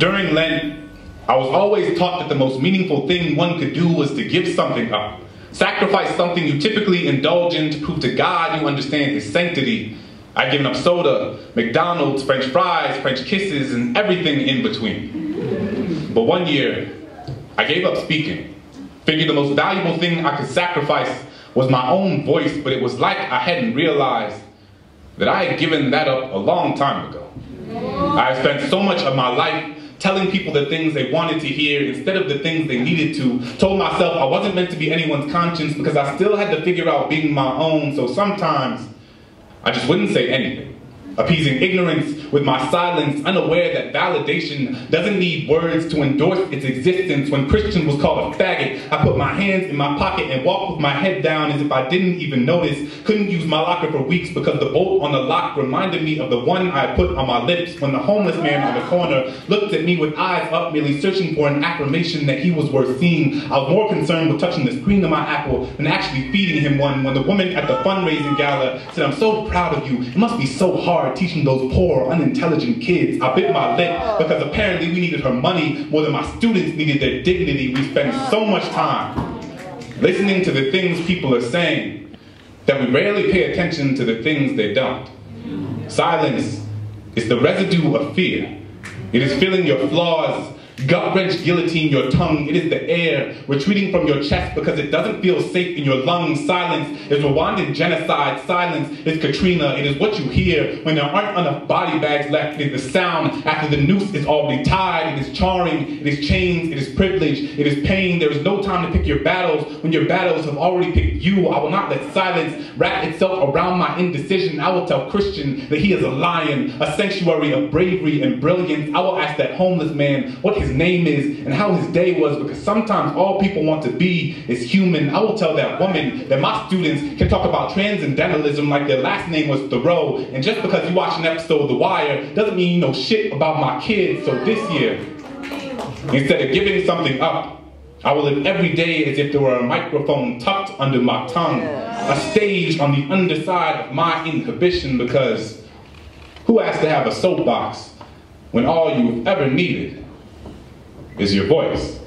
During Lent, I was always taught that the most meaningful thing one could do was to give something up. Sacrifice something you typically indulge in to prove to God you understand His sanctity. I'd given up soda, McDonald's, French fries, French kisses, and everything in between. But one year, I gave up speaking. Figured the most valuable thing I could sacrifice was my own voice, but it was like I hadn't realized that I had given that up a long time ago. I had spent so much of my life telling people the things they wanted to hear instead of the things they needed to. Told myself I wasn't meant to be anyone's conscience because I still had to figure out being my own, so sometimes I just wouldn't say anything. Appeasing ignorance with my silence, unaware that validation doesn't need words to endorse its existence. When Christian was called a faggot, I put my hands in my pocket and walked with my head down as if I didn't even notice. Couldn't use my locker for weeks because the bolt on the lock reminded me of the one I put on my lips when the homeless man on the corner looked at me with eyes up, merely searching for an affirmation that he was worth seeing. I was more concerned with touching the screen of my apple than actually feeding him one. When the woman at the fundraising gala said, "I'm so proud of you. It must be so hard teaching those poor, unintelligent kids," I bit my lip because apparently we needed her money more than my students needed their dignity. We spend so much time listening to the things people are saying that we rarely pay attention to the things they don't. Silence is the residue of fear. It is feeling your flaws, gut-wrench guillotine your tongue. It is the air retreating from your chest because it doesn't feel safe in your lungs. Silence is Rwandan genocide. Silence is Katrina. It is what you hear when there aren't enough body bags left. It is the sound after the noose is already tied. It is charring. It is chains. It is privilege. It is pain. There is no time to pick your battles when your battles have already picked you. I will not let silence wrap itself around my indecision. I will tell Christian that he is a lion, a sanctuary of bravery and brilliance. I will ask that homeless man what his name is and how his day was, because sometimes all people want to be is human. I will tell that woman that my students can talk about transcendentalism like their last name was Thoreau, and just because you watch an episode of The Wire doesn't mean you know shit about my kids. So this year, instead of giving something up, I will live every day as if there were a microphone tucked under my tongue, a stage on the underside of my inhibition, because who asked to have a soapbox when all you've ever needed is your voice?